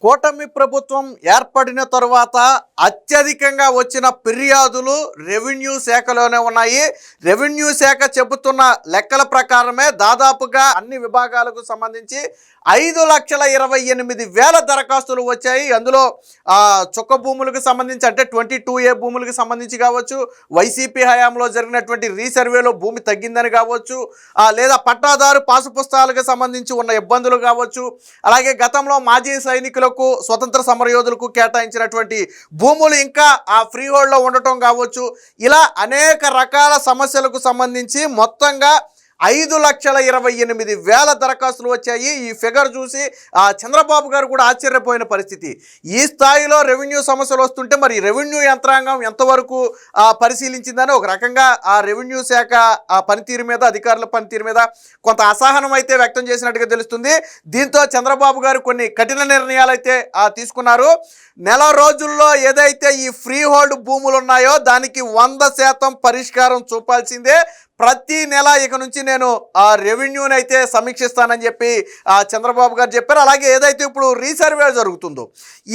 కూటమి ప్రభుత్వం ఏర్పడిన తరువాత అత్యధికంగా వచ్చిన ఫిర్యాదులు రెవెన్యూ శాఖలోనే ఉన్నాయి. రెవెన్యూ శాఖ చెబుతున్న లెక్కల ప్రకారమే దాదాపుగా అన్ని విభాగాలకు సంబంధించి 5,28,000 దరఖాస్తులు వచ్చాయి. అందులో చొక్క భూములకు సంబంధించి అంటే 22A భూములకు సంబంధించి కావచ్చు, వైసీపీ హయాంలో జరిగినటువంటి రీసర్వేలో భూమి తగ్గిందని కావచ్చు, లేదా పట్టాదారు పాసు పుస్తకాలకు సంబంధించి ఉన్న ఇబ్బందులు కావచ్చు, అలాగే గతంలో మాజీ సైనికులకు స్వతంత్ర సమరయోధులకు కేటాయించినటువంటి భూములు ఇంకా ఫ్రీ హోల్డ్లో ఉండటం కావచ్చు, ఇలా అనేక రకాల సమస్యలకు సంబంధించి మొత్తంగా 5,28,000 దరఖాస్తులు వచ్చాయి. ఈ ఫిగర్ చూసి చంద్రబాబు గారు కూడా ఆశ్చర్యపోయిన పరిస్థితి. ఈ స్థాయిలో రెవెన్యూ సమస్యలు వస్తుంటే మరి రెవెన్యూ యంత్రాంగం ఎంతవరకు పరిశీలించిందని ఒక రకంగా ఆ రెవెన్యూ శాఖ పనితీరు మీద, అధికారుల పనితీరు మీద కొంత అసహనం అయితే వ్యక్తం చేసినట్టుగా తెలుస్తుంది. దీంతో చంద్రబాబు గారు కొన్ని కఠిన నిర్ణయాలు అయితే తీసుకున్నారు. నెల రోజుల్లో ఏదైతే ఈ ఫ్రీ హోల్డ్ భూములు ఉన్నాయో దానికి 100% పరిష్కారం చూపాల్సిందే. ప్రతి నెల ఇక నుంచి నేను రెవెన్యూని అయితే సమీక్షిస్తానని చెప్పి చంద్రబాబు గారు చెప్పారు. అలాగే ఏదైతే ఇప్పుడు రీసర్వే జరుగుతుందో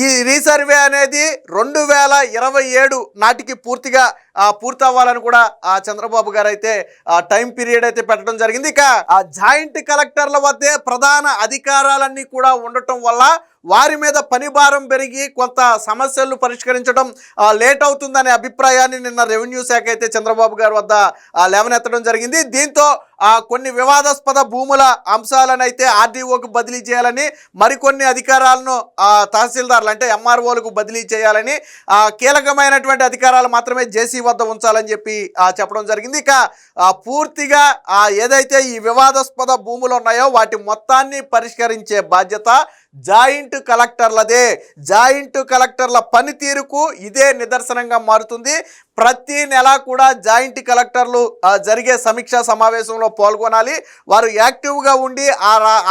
ఈ రీసర్వే అనేది 2027 నాటికి పూర్తి అవ్వాలని కూడా చంద్రబాబు గారు అయితే టైం పీరియడ్ అయితే పెట్టడం జరిగింది. ఇక జాయింట్ కలెక్టర్ల వద్దే ప్రధాన అధికారాలన్నీ కూడా ఉండటం వల్ల వారి మీద పని భారం పెరిగి కొంత సమస్యలను పరిష్కరించడం లేట్ అవుతుందనే అభిప్రాయాన్ని నిన్న రెవెన్యూ శాఖ అయితే చంద్రబాబు గారి వద్ద లేవనెత్తడం జరిగింది. దీంతో కొన్ని వివాదాస్పద భూముల అంశాలను అయితే ఆర్డీఓకు బదిలీ చేయాలని, మరికొన్ని అధికారాలను తహసీల్దార్లు అంటే ఎంఆర్ఓలకు బదిలీ చేయాలని, కీలకమైనటువంటి అధికారాలు మాత్రమే జేసీ వద్ద ఉంచాలని చెప్పి చెప్పడం జరిగింది. ఇక పూర్తిగా ఏదైతే ఈ వివాదాస్పద భూములు ఉన్నాయో వాటి మొత్తాన్ని పరిష్కరించే బాధ్యత జాయింట్ కలెక్టర్లదే. జాయింట్ కలెక్టర్ల పనితీరుకు ఇదే నిదర్శనంగా మారుతుంది. ప్రతి నెల కూడా జాయింట్ కలెక్టర్లు జరిగే సమీక్షా సమావేశంలో పాల్గొనాలి. వారు యాక్టివ్గా ఉండి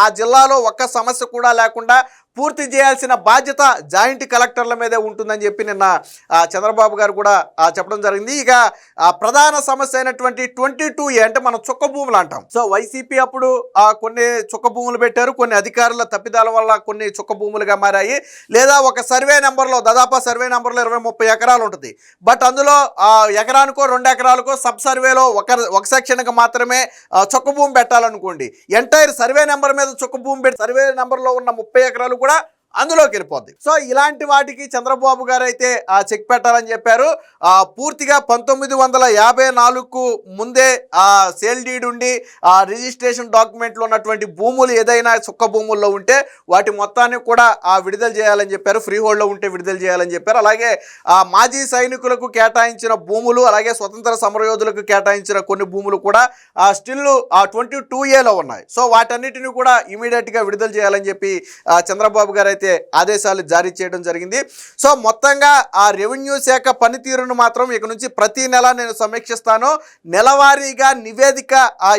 ఆ జిల్లాలో ఒక్క సమస్య కూడా లేకుండా పూర్తి చేయాల్సిన బాధ్యత జాయింట్ కలెక్టర్ల మీదే ఉంటుందని చెప్పి నిన్న చంద్రబాబు గారు కూడా చెప్పడం జరిగింది. ఇక ప్రధాన సమస్య అయినటువంటి 22A అంటే మనం చుక్క భూములు అంటాం. సో వైసీపీ అప్పుడు కొన్ని చుక్క భూములు పెట్టారు, కొన్ని అధికారుల తప్పిదాల వల్ల కొన్ని చుక్క భూములుగా మారాయి. లేదా ఒక సర్వే నెంబర్లో దాదాపు సర్వే నెంబర్లో 20-30 ఎకరాలు ఉంటుంది. బట్ అందులో ఎకరానికో 2 ఎకరాలకో సబ్ సర్వేలో ఒక సెక్షన్కి మాత్రమే చుక్క భూమి పెట్టాలనుకోండి. ఎంటైర్ సర్వే నెంబర్ మీద చుక్క భూమి పెట్టి సర్వే నెంబర్లో ఉన్న 30 ఎకరాలు కూడా అందులోకి వెళ్ళిపోద్ది. సో ఇలాంటి వాటికి చంద్రబాబు గారు అయితే చెక్ పెట్టాలని చెప్పారు. పూర్తిగా 1954కు ముందే సేల్ డీడ్ ఉండి రిజిస్ట్రేషన్ డాక్యుమెంట్లో ఉన్నటువంటి భూములు ఏదైనా చుక్క భూముల్లో ఉంటే వాటి మొత్తాన్ని కూడా విడుదల చేయాలని చెప్పారు. ఫ్రీ హోల్డ్లో ఉంటే విడుదల చేయాలని చెప్పారు. అలాగే మాజీ సైనికులకు కేటాయించిన భూములు, అలాగే స్వతంత్ర సమరయోధులకు కేటాయించిన కొన్ని భూములు కూడా స్టిల్ 22Aలో ఉన్నాయి. సో వాటన్నిటిని కూడా ఇమీడియట్గా విడుదల చేయాలని చెప్పి చంద్రబాబు గారు అయితే ఆదేశాలు జారీ చేయడం జరిగింది. సో మొత్తంగా ఆ రెవెన్యూ శాఖ పనితీరును మాత్రం ఇక నుంచి ప్రతి నెల నేను సమీక్షిస్తాను, నెలవారీగా నివేదిక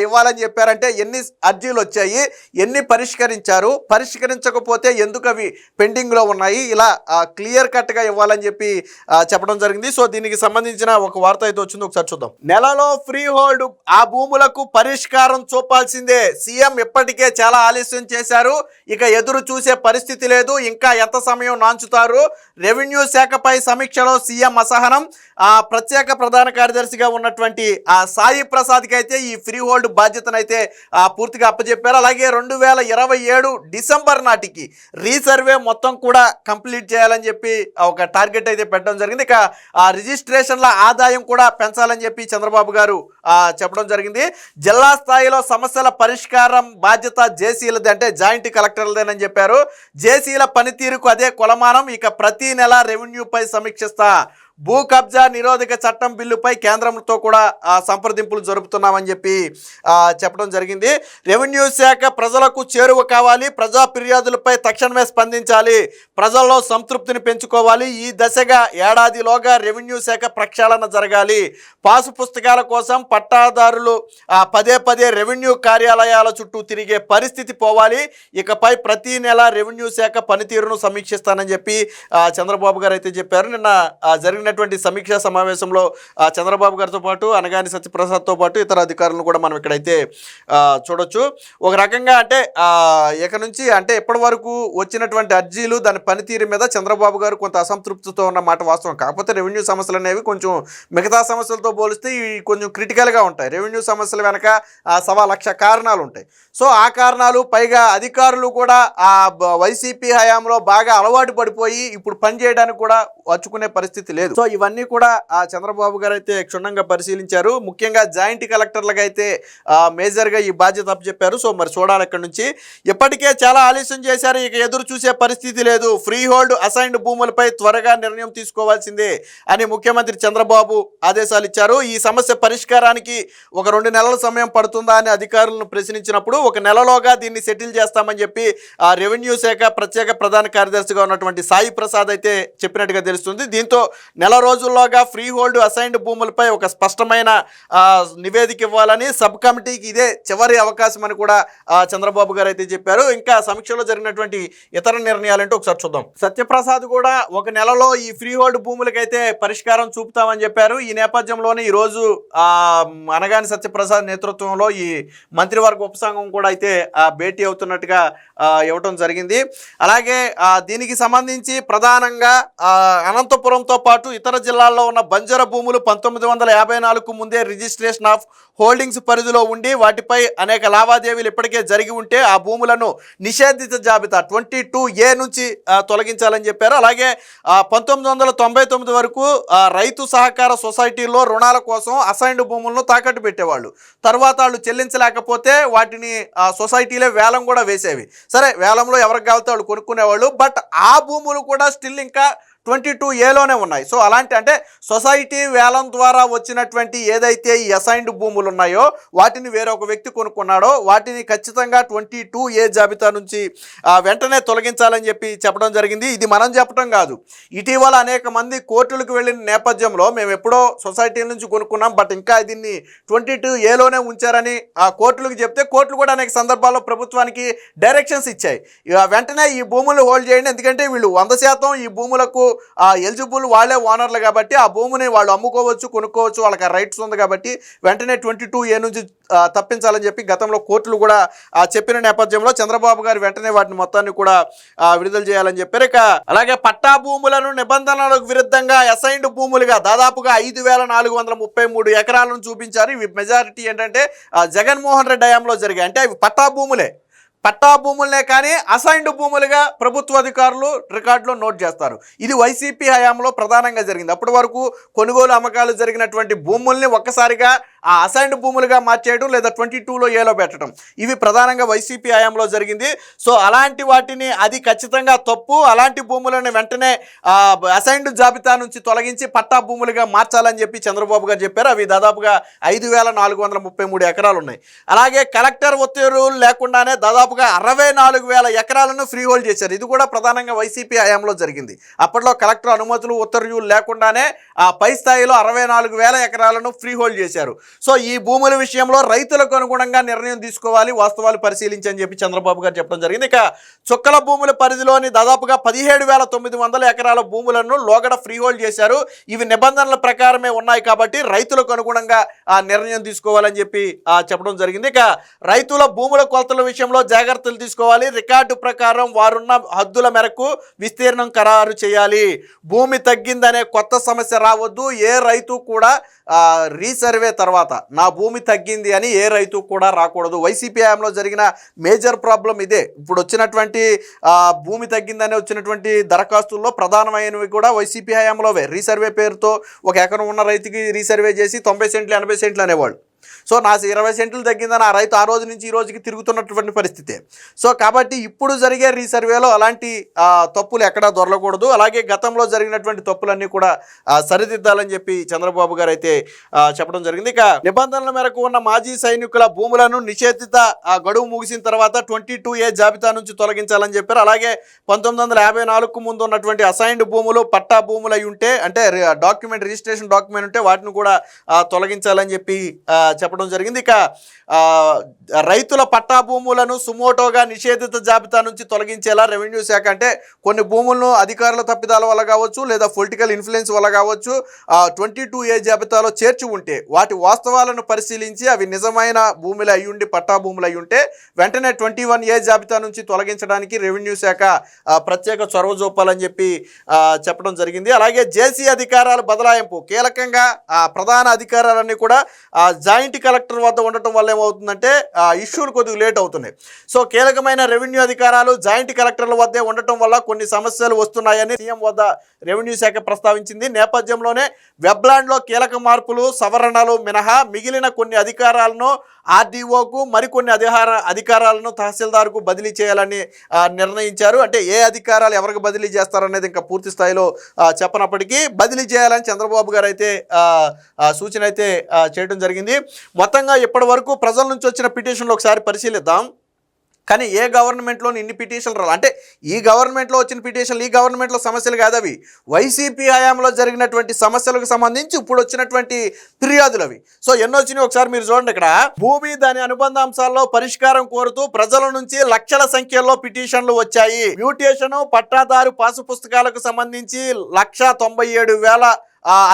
ఇవ్వాలని చెప్పారంటే ఎన్ని అర్జీలు వచ్చాయి, ఎన్ని పరిష్కరించారు, పరిష్కరించకపోతే ఎందుకు అవి పెండింగ్లో ఉన్నాయి, ఇలా క్లియర్ కట్గా ఇవ్వాలని చెప్పి చెప్పడం జరిగింది. సో దీనికి సంబంధించిన ఒక వార్త అయితే వచ్చింది, ఒకసారి చూద్దాం. నెలలో ఫ్రీ హోల్డ్ ఆ భూములకు పరిష్కారం చూపాల్సిందే. సీఎం ఇప్పటికే చాలా ఆలస్యం చేశారు, ఇక ఎదురు చూసే పరిస్థితి లేదు, ఇంకా ఎంత సమయం నాంచుతారు. రెవెన్యూ శాఖపై సమీక్షలో సీఎం అసహనం. ప్రత్యేక ప్రధాన కార్యదర్శిగా ఉన్నటువంటి సాయి ప్రసాద్కి అయితే ఈ ఫ్రీ హోల్డ్ బాధ్యతనైతే పూర్తిగా అప్పచెప్పారు. అలాగే 2027 డిసెంబర్ నాటికి రీసర్వే మొత్తం కూడా కంప్లీట్ చేయాలని చెప్పి ఒక టార్గెట్ అయితే పెట్టడం జరిగింది. ఇక రిజిస్ట్రేషన్ల ఆదాయం కూడా పెంచాలని చెప్పి చంద్రబాబు గారు చెప్పడం జరిగింది. జిల్లా స్థాయిలో సమస్యల పరిష్కారం బాధ్యత జేసీలది అంటే జాయింట్ కలెక్టర్లదేనని చెప్పారు. జేసీల పనితీరుకు అదే కొలమానం. ఇక ప్రతి నెల రెవెన్యూపై సమీక్షిస్తా. భూ కబ్జా నిరోధక చట్టం బిల్లుపై కేంద్రంతో కూడా సంప్రదింపులు జరుపుతున్నామని చెప్పి చెప్పడం జరిగింది. రెవెన్యూ శాఖ ప్రజలకు చేరువ కావాలి, ప్రజా ఫిర్యాదులపై తక్షణమే స్పందించాలి, ప్రజల్లో సంతృప్తిని పెంచుకోవాలి. ఈ దశగా ఏడాదిలోగా రెవెన్యూ శాఖ ప్రక్షాళన జరగాలి. పాసు పుస్తకాల కోసం పట్టాదారులు పదే రెవెన్యూ కార్యాలయాల చుట్టూ తిరిగే పరిస్థితి పోవాలి. ఇకపై ప్రతి నెల రెవెన్యూ శాఖ పనితీరును సమీక్షిస్తానని చెప్పి చంద్రబాబు గారు అయితే చెప్పారు. నిన్న జరిగిన జరిగినటువంటి సమీక్షా సమావేశంలో చంద్రబాబు గారితో పాటు అనగాని సత్యప్రసాద్తో పాటు ఇతర అధికారులను కూడా మనం ఇక్కడైతే చూడొచ్చు. ఒక రకంగా అంటే ఇక నుంచి అంటే ఇప్పటి వరకు వచ్చినటువంటి అర్జీలు దాని పనితీరు మీద చంద్రబాబు గారు కొంత అసంతృప్తితో ఉన్న మాట వాస్తవం. కాకపోతే రెవెన్యూ సమస్యలు అనేవి కొంచెం మిగతా సమస్యలతో పోలిస్తే ఇవి కొంచెం క్రిటికల్గా ఉంటాయి. రెవెన్యూ సమస్యల వెనక 1,00,000 కారణాలు ఉంటాయి. సో ఆ కారణాలు పైగా అధికారులు కూడా ఆ వైసీపీ హయాంలో బాగా అలవాటు పడిపోయి ఇప్పుడు పనిచేయడానికి కూడా వచ్చుకునే పరిస్థితి లేదు. సో ఇవన్నీ కూడా చంద్రబాబు గారు అయితే క్షుణ్ణంగా పరిశీలించారు. ముఖ్యంగా జాయింట్ కలెక్టర్లకు అయితే మేజర్గా ఈ బాధ్యత అప్పచెప్పారు. సో మరి చూడాలి ఇక్కడ నుంచి. ఇప్పటికే చాలా ఆలస్యం చేశారు, ఇక ఎదురు చూసే పరిస్థితి లేదు, ఫ్రీ హోల్డ్ అసైన్డ్ భూములపై త్వరగా నిర్ణయం తీసుకోవాల్సిందే అని ముఖ్యమంత్రి చంద్రబాబు ఆదేశాలు ఇచ్చారు. ఈ సమస్య పరిష్కారానికి ఒక 2 నెలల సమయం పడుతుందా అని అధికారులను ప్రశ్నించినప్పుడు 1 నెలలోగా దీన్ని సెటిల్ చేస్తామని చెప్పి రెవెన్యూ శాఖ ప్రత్యేక ప్రధాన కార్యదర్శిగా ఉన్నటువంటి సాయి ప్రసాద్ అయితే చెప్పినట్టుగా తెలుస్తుంది. దీంతో నెల రోజుల్లోగా ఫ్రీ హోల్డ్ అసైన్డ్ భూములపై ఒక స్పష్టమైన నివేదిక ఇవ్వాలని సబ్ కమిటీకి ఇదే చివరి అవకాశం అని కూడా చంద్రబాబు గారు అయితే చెప్పారు. ఇంకా సమీక్షలో జరిగినటువంటి ఇతర నిర్ణయాలంటే ఒకసారి చూద్దాం. సత్యప్రసాద్ కూడా 1 నెలలో ఈ ఫ్రీ హోల్డ్ భూములకైతే పరిష్కారం చూపుతామని చెప్పారు. ఈ నేపథ్యంలోనే ఈరోజు అనగాని సత్యప్రసాద్ నేతృత్వంలో ఈ మంత్రివర్గ ఉపసంఘం కూడా అయితే భేటీ అవుతున్నట్టుగా ఇవ్వటం జరిగింది. అలాగే దీనికి సంబంధించి ప్రధానంగా అనంతపురంతో పాటు ఇతర జిల్లాల్లో ఉన్న బంజర భూములు 1954కు ముందే రిజిస్ట్రేషన్ ఆఫ్ హోల్డింగ్స్ పరిధిలో ఉండి వాటిపై అనేక లావాదేవీలు ఇప్పటికే జరిగి ఉంటే ఆ భూములను నిషేధిత జాబితా 22A నుంచి తొలగించాలని చెప్పారు. అలాగే 1999 వరకు రైతు సహకార సొసైటీలో రుణాల కోసం అసైన్డ్ భూములను తాకట్టు పెట్టేవాళ్ళు. తర్వాత వాళ్ళు చెల్లించలేకపోతే వాటిని సొసైటీలే వేలం కూడా వేసేవి. సరే, వేలంలో ఎవరికి కావాలితే వాళ్ళు కొనుక్కునేవాళ్ళు. బట్ ఆ భూములు కూడా స్టిల్ ఇంకా 22Aలోనే ఉన్నాయి. సో అలాంటి అంటే సొసైటీ వేలం ద్వారా వచ్చినటువంటి ఏదైతే ఈ అసైన్డ్ భూములు ఉన్నాయో వాటిని వేరొక వ్యక్తి కొనుక్కున్నాడో వాటిని ఖచ్చితంగా 22A జాబితా నుంచి వెంటనే తొలగించాలని చెప్పి చెప్పడం జరిగింది. ఇది మనం చెప్పడం కాదు, ఇటీవల అనేక మంది కోర్టులకు వెళ్ళిన నేపథ్యంలో మేము ఎప్పుడో సొసైటీ నుంచి కొనుక్కున్నాం బట్ ఇంకా దీన్ని 22Aలోనే ఉంచారని ఆ కోర్టులకు చెప్తే కోర్టులు కూడా అనేక సందర్భాల్లో ప్రభుత్వానికి డైరెక్షన్స్ ఇచ్చాయి. వెంటనే ఈ భూములు హోల్డ్ చేయండి, ఎందుకంటే వీళ్ళు 100% ఈ భూములకు ఎలిజిబుల్ వాళ్ళే ఓనర్లు కాబట్టి ఆ భూమిని వాళ్ళు అమ్ముకోవచ్చు, కొనుక్కోవచ్చు, వాళ్ళకి రైట్స్ ఉంది కాబట్టి వెంటనే 22A నుంచి తప్పించాలని చెప్పి గతంలో కోర్టులు కూడా చెప్పిన నేపథ్యంలో చంద్రబాబు గారు వెంటనే వాటిని మొత్తాన్ని కూడా విడుదల చేయాలని చెప్పారు. ఇక అలాగే పట్టా భూములను నిబంధనలకు విరుద్ధంగా అసైన్డ్ భూములుగా దాదాపుగా 5,433 ఎకరాలను చూపించారు. ఇవి మెజారిటీ ఏంటంటే జగన్మోహన్ రెడ్డి హయాంలో జరిగాయి. అంటే అవి పట్టా భూములనే కానీ అసైన్డ్ భూములుగా ప్రభుత్వ అధికారులు రికార్డులో నోట్ చేస్తారు. ఇది వైసీపీ హయాంలో ప్రధానంగా జరిగింది. అప్పటి వరకు కొనుగోలు అమ్మకాలు జరిగినటువంటి భూముల్ని ఒక్కసారిగా ఆ అసైన్డ్ భూములుగా మార్చేయడం లేదా 22Aలో పెట్టడం, ఇవి ప్రధానంగా వైసీపీ హయాంలో జరిగింది. సో అలాంటి వాటిని అది ఖచ్చితంగా తప్పు. అలాంటి భూములను వెంటనే అసైన్డ్ జాబితా నుంచి తొలగించి పట్టా భూములుగా మార్చాలని చెప్పి చంద్రబాబు గారు చెప్పారు. అవి దాదాపుగా 5,433 ఎకరాలు ఉన్నాయి. అలాగే కలెక్టర్ ఉత్తర్వులు లేకుండానే దాదాపుగా 64,000 ఎకరాలను ఫ్రీ హోల్డ్ చేశారు. ఇది కూడా ప్రధానంగా వైసీపీ హయాంలో జరిగింది. అప్పట్లో కలెక్టర్ అనుమతులు ఉత్తర్వులు లేకుండానే పై స్థాయిలో 64,000 ఎకరాలను ఫ్రీ హోల్డ్ చేశారు. సో ఈ భూముల విషయంలో రైతులకు అనుగుణంగా నిర్ణయం తీసుకోవాలి, వాస్తవాలు పరిశీలించని చెప్పి చంద్రబాబు గారు చెప్పడం జరిగింది. ఇక చుక్కల భూముల పరిధిలోని దాదాపుగా 17,900 ఎకరాల భూములను లోగడ ఫ్రీ హోల్డ్ చేశారు. ఇవి నిబంధనల ప్రకారమే ఉన్నాయి కాబట్టి రైతులకు అనుగుణంగా నిర్ణయం తీసుకోవాలని చెప్పి చెప్పడం జరిగింది. ఇక రైతుల భూముల కొలతల విషయంలో జాగ్రత్తలు తీసుకోవాలి, రికార్డు ప్రకారం వారున్న హద్దుల మేరకు విస్తీర్ణం ఖరారు చేయాలి, భూమి తగ్గిందనే కొత్త సమస్య రావద్దు. ఏ రైతు కూడా రీసర్వే తర్వాత నా భూమి తగ్గింది అని ఏ రైతు కూడా రాకూడదు. వైసీపీ హయాంలో జరిగిన మేజర్ ప్రాబ్లం ఇదే. ఇప్పుడు వచ్చినటువంటి భూమి తగ్గిందని వచ్చినటువంటి దరఖాస్తుల్లో ప్రధానమైనవి కూడా వైసీపీ హయాంలోవే. రీసర్వే పేరుతో 1 ఎకరం ఉన్న రైతుకి రీసర్వే చేసి 90 సెంట్లు 80 సెంట్లు అనేవాళ్ళు. సో నా 20 సెంట్లు తగ్గిందని ఆ రైతు ఆ రోజు నుంచి ఈ రోజుకి తిరుగుతున్నటువంటి పరిస్థితి. సో కాబట్టి ఇప్పుడు జరిగే రీసర్వేలో అలాంటి తప్పులు ఎక్కడా దొరకకూడదు. అలాగే గతంలో జరిగినటువంటి తప్పులన్నీ కూడా సరిదిద్దాలని చెప్పి చంద్రబాబు గారు అయితే చెప్పడం జరిగింది. ఇక నిబంధనల మేరకు ఉన్న మాజీ సైనికుల భూములను నిషేధిత గడువు ముగిసిన తర్వాత 22A జాబితా నుంచి తొలగించాలని చెప్పారు. అలాగే 1954కు ముందు ఉన్నటువంటి అసైన్డ్ భూములు పట్టా భూములు అయి ఉంటే అంటే రిజిస్ట్రేషన్ డాక్యుమెంట్ ఉంటే వాటిని కూడా తొలగించాలని చెప్పి చెప్పడం జరిగింది. ఇక రైతుల పట్టా భూములను సుమోటోగా నిషేధిత జాబితా నుంచి తొలగించేలా రెవెన్యూ శాఖ, అంటే కొన్ని భూములను అధికారుల తప్పిదాల వల్ల కావచ్చు లేదా పొలిటికల్ ఇన్ఫ్లుయెన్స్ వల్ల కావచ్చు 22A జాబితాలో చేర్చి ఉంటే వాటి వాస్తవాలను పరిశీలించి అవి నిజమైన భూములు అయ్యుండి పట్టా భూములు అయ్యుంటే వెంటనే 21A జాబితా నుంచి తొలగించడానికి రెవెన్యూ శాఖ ప్రత్యేక చొరవ చూపాలని చెప్పి చెప్పడం జరిగింది. అలాగే జేసీ అధికారాల బదలాయింపు, కీలకంగా ప్రధాన అధికారాలన్నీ కూడా జాయింట్ కలెక్టర్ వద్ద ఉండటం వల్ల ఏమవుతుందంటే ఇష్యూలు కొద్దిగా లేట్ అవుతున్నాయి. సో కీలకమైన రెవెన్యూ అధికారాలు జాయింట్ కలెక్టర్ల వద్దే ఉండటం వల్ల కొన్ని సమస్యలు వస్తున్నాయని సీఎం వద్ద రెవెన్యూ శాఖ ప్రస్తావించింది. నేపథ్యంలోనే వెబ్లాండ్లో కీలక మార్పులు సవరణలు మినహా మిగిలిన కొన్ని అధికారాలను ఆర్డీఓకు, మరికొన్ని అధికారాలను తహసీల్దార్కు బదిలీ చేయాలని నిర్ణయించారు. అంటే ఏ అధికారాలు ఎవరికి బదిలీ చేస్తారనేది ఇంకా పూర్తి స్థాయిలో చెప్పనప్పటికీ బదిలీ చేయాలని చంద్రబాబు గారు అయితే సూచన అయితే చేయడం జరిగింది. మొత్తంగా ఇప్పటి వరకు ప్రజల నుంచి వచ్చిన పిటిషన్లు ఒకసారి పరిశీలిద్దాం. కానీ ఏ గవర్నమెంట్లోని ఇన్ని పిటిషన్లు రాలి, అంటే ఈ గవర్నమెంట్లో వచ్చిన పిటిషన్లు ఈ గవర్నమెంట్లో సమస్యలు కాదు, అవి వైసీపీ హయాంలో జరిగినటువంటి సమస్యలకు సంబంధించి ఇప్పుడు వచ్చినటువంటి ఫిర్యాదులు అవి. సో ఎన్నో వచ్చినాయి ఒకసారి మీరు చూడండి. ఇక్కడ భూమి దాని అనుబంధ అంశాల్లో పరిష్కారం కోరుతూ ప్రజల నుంచి లక్షల సంఖ్యలో పిటిషన్లు వచ్చాయి. మ్యూటేషన్ పట్టాదారు పాసు పుస్తకాలకు సంబంధించి 197,000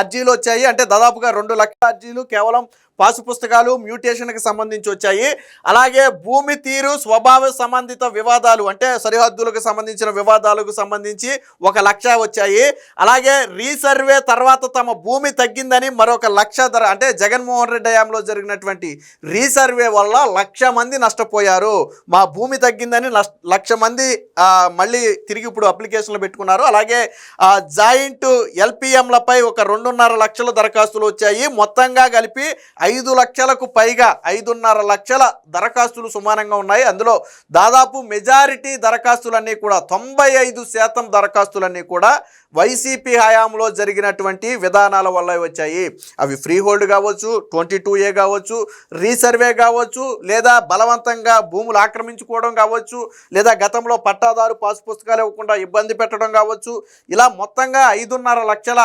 అర్జీలు వచ్చాయి. అంటే దాదాపుగా 2 లక్షల అర్జీలు కేవలం పాసు పుస్తకాలు మ్యూటేషన్కి సంబంధించి వచ్చాయి. అలాగే భూమి తీరు స్వభావ సంబంధిత వివాదాలు, అంటే సరిహద్దులకు సంబంధించిన వివాదాలకు సంబంధించి 1,00,000 వచ్చాయి. అలాగే రీసర్వే తర్వాత తమ భూమి తగ్గిందని మరొక 1,00,000 అంటే జగన్మోహన్ రెడ్డి హయాంలో జరిగినటువంటి రీసర్వే వల్ల 1,00,000 మంది నష్టపోయారు. మా భూమి తగ్గిందని 1,00,000 మంది మళ్ళీ తిరిగి ఇప్పుడు అప్లికేషన్లు పెట్టుకున్నారు. అలాగే జాయింట్ ఎల్పిఎంలపై ఒక 2.5 లక్షల దరఖాస్తులు వచ్చాయి. మొత్తంగా కలిపి 5 లక్షలకు పైగా 5.5 లక్షల దరఖాస్తులు సుమానంగా ఉన్నాయి. అందులో దాదాపు మెజారిటీ దరఖాస్తులన్నీ కూడా 95% దరఖాస్తులన్నీ కూడా వైసీపీ హయాంలో జరిగినటువంటి విధానాల వల్ల వచ్చాయి. అవి ఫ్రీ హోల్డ్ కావచ్చు, 22A కావచ్చు, రీసర్వే కావచ్చు, లేదా బలవంతంగా భూములు ఆక్రమించుకోవడం కావచ్చు, లేదా గతంలో పట్టాదారు పాసు పుస్తకాలు ఇవ్వకుండా ఇబ్బంది పెట్టడం కావచ్చు. ఇలా మొత్తంగా 5.5 లక్షల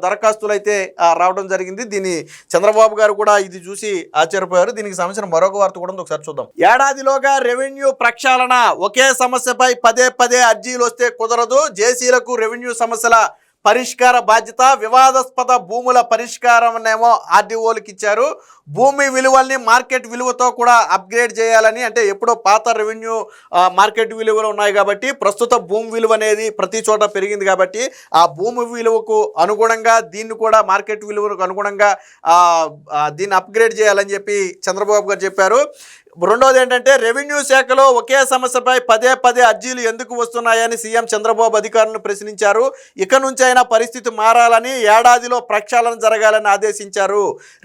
దరఖాస్తులు అయితే రావడం జరిగింది. దీన్ని చంద్రబాబు గారు కూడా ఇది చూసి ఆశ్చర్యపోయారు. దీనికి సంబంధించిన మరొక వార్త కూడా ఒకసారి చూద్దాం. ఏడాదిలోగా రెవెన్యూ ప్రక్షాళన, ఒకే సమస్యపై పదే అర్జీలు వస్తే కుదరదు. జేసీలకు రెవెన్యూ సమస్యల పరిష్కార బాధ్యత, వివాదాస్పద భూముల పరిష్కారమేమో ఆర్డీఓలకు ఇచ్చారు. భూమి విలువల్ని మార్కెట్ విలువతో కూడా అప్గ్రేడ్ చేయాలని, అంటే ఎప్పుడో పాత రెవెన్యూ మార్కెట్ విలువలు ఉన్నాయి కాబట్టి ప్రస్తుత భూమి విలువ అనేది ప్రతి చోట పెరిగింది కాబట్టి ఆ భూమి విలువకు అనుగుణంగా దీన్ని కూడా మార్కెట్ విలువకు అనుగుణంగా దీన్ని అప్గ్రేడ్ చేయాలని చెప్పి చంద్రబాబు గారు చెప్పారు. రెండోది ఏంటంటే రెవెన్యూ శాఖలో ఒకే సమస్యపై పదే అర్జీలు ఎందుకు వస్తున్నాయని సీఎం చంద్రబాబు అధికారులను ప్రశ్నించారు. ఇక నుంచి అయినా పరిస్థితి మారాలని, ఏడాదిలో ప్రక్షాళన జరగాలని ఆదేశించారు.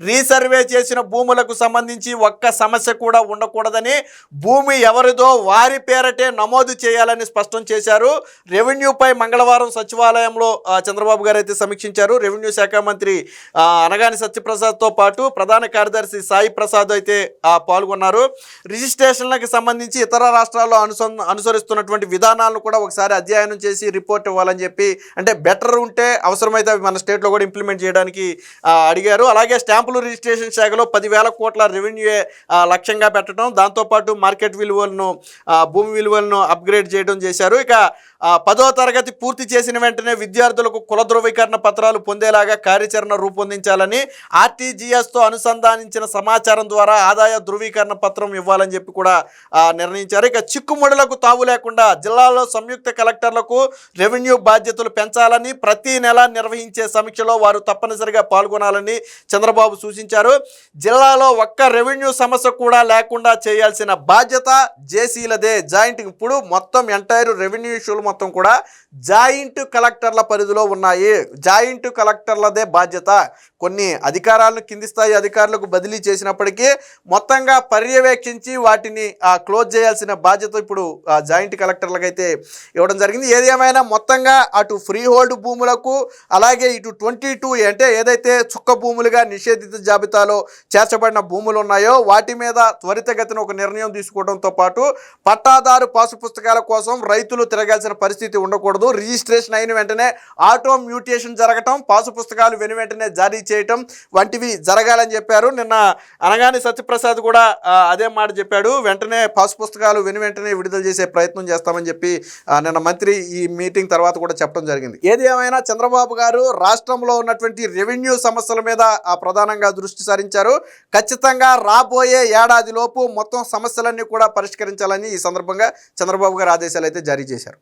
రీసర్వే చేసిన భూములకు సంబంధించి ఒక్క సమస్య కూడా ఉండకూడదని, భూమి ఎవరిదో వారి పేరటే నమోదు చేయాలని స్పష్టం చేశారు. రెవెన్యూపై మంగళవారం సచివాలయంలో చంద్రబాబు గారు అయితే సమీక్షించారు. రెవెన్యూ శాఖ మంత్రి అనగాని సత్యప్రసాద్తో పాటు ప్రధాన కార్యదర్శి సాయి ప్రసాద్ అయితే పాల్గొన్నారు. రిజిస్ట్రేషన్లకు సంబంధించి ఇతర రాష్ట్రాల్లో అనుసరిస్తున్నటువంటి విధానాలను కూడా ఒకసారి అధ్యయనం చేసి రిపోర్ట్ ఇవ్వాలని చెప్పి, అంటే బెటర్ ఉంటే అవసరమైతే అవి మన స్టేట్లో కూడా ఇంప్లిమెంట్ చేయడానికి అడిగారు. అలాగే స్టాంపులు రిజిస్ట్రేషన్ శాఖలో 10,000 కోట్ల రెవెన్యూ లక్ష్యంగా పెట్టడం, దాంతోపాటు మార్కెట్ విలువలను భూమి విలువలను అప్గ్రేడ్ చేయడం చేశారు. ఇక 10వ తరగతి పూర్తి చేసిన వెంటనే విద్యార్థులకు కుల ధృవీకరణ పత్రాలు పొందేలాగా కార్యాచరణ రూపొందించాలని, ఆర్టీజీఎస్తో అనుసంధానించిన సమాచారం ద్వారా ఆదాయ ధృవీకరణ పత్రం ఇవ్వాలని చెప్పి కూడా నిర్ణయించారు. ఇక చిక్కుముడులకు తావు లేకుండా జిల్లాలో సంయుక్త కలెక్టర్లకు రెవెన్యూ బాధ్యతలు పెంచాలని, ప్రతి నెల నిర్వహించే సమీక్షలో వారు తప్పనిసరిగా పాల్గొనాలని చంద్రబాబు సూచించారు. జిల్లాలో ఒక్క రెవెన్యూ సమస్య కూడా లేకుండా చేయాల్సిన బాధ్యత జేసీలదే. జాయింట్ ఇప్పుడు మొత్తం ఎంటైర్ రెవెన్యూ ఇష్యూలు మొత్తం కూడా జాయింట్ కలెక్టర్ల పరిధిలో ఉన్నాయి. జాయింట్ కలెక్టర్లదే బాధ్యత. కొన్ని అధికారాలను కింది స్థాయి అధికారులకు బదిలీ చేసినప్పటికీ మొత్తంగా పర్యవేక్షణ పర్యవేక్షించి వాటిని క్లోజ్ చేయాల్సిన బాధ్యత ఇప్పుడు జాయింట్ కలెక్టర్లకు అయితే ఇవ్వడం జరిగింది. ఏది ఏమైనా మొత్తంగా అటు ఫ్రీ హోల్డ్ భూములకు అలాగే ఇటు 22 అంటే ఏదైతే చుక్క భూములుగా నిషేధిత జాబితాలో చేర్చబడిన భూములు ఉన్నాయో వాటి మీద త్వరితగతిన ఒక నిర్ణయం తీసుకోవడంతో పాటు పట్టాదారు పాసు పుస్తకాల కోసం రైతులు తిరగాల్సిన పరిస్థితి ఉండకూడదు. రిజిస్ట్రేషన్ అయిన వెంటనే ఆటో మ్యూటేషన్ జరగటం, పాసు పుస్తకాలు వెంటనే జారీ చేయటం వంటివి జరగాలని చెప్పారు. నిన్న అనగాని సత్యప్రసాద్ కూడా అదే మాట చెప్పాడు. వెంటనే పాసు పుస్తకాలు వెంటనే విడుదల చేసే ప్రయత్నం చేస్తామని చెప్పి నిన్న మంత్రి ఈ మీటింగ్ తర్వాత కూడా చెప్పడం జరిగింది. ఏది ఏమైనా చంద్రబాబు గారు రాష్ట్రంలో ఉన్నటువంటి రెవెన్యూ సమస్యల మీద ప్రధానంగా దృష్టి సారించారు. ఖచ్చితంగా రాబోయే ఏడాదిలోపు మొత్తం సమస్యలన్నీ కూడా పరిష్కరించాలని ఈ సందర్భంగా చంద్రబాబు గారు ఆదేశాలు అయితే జారీ చేశారు.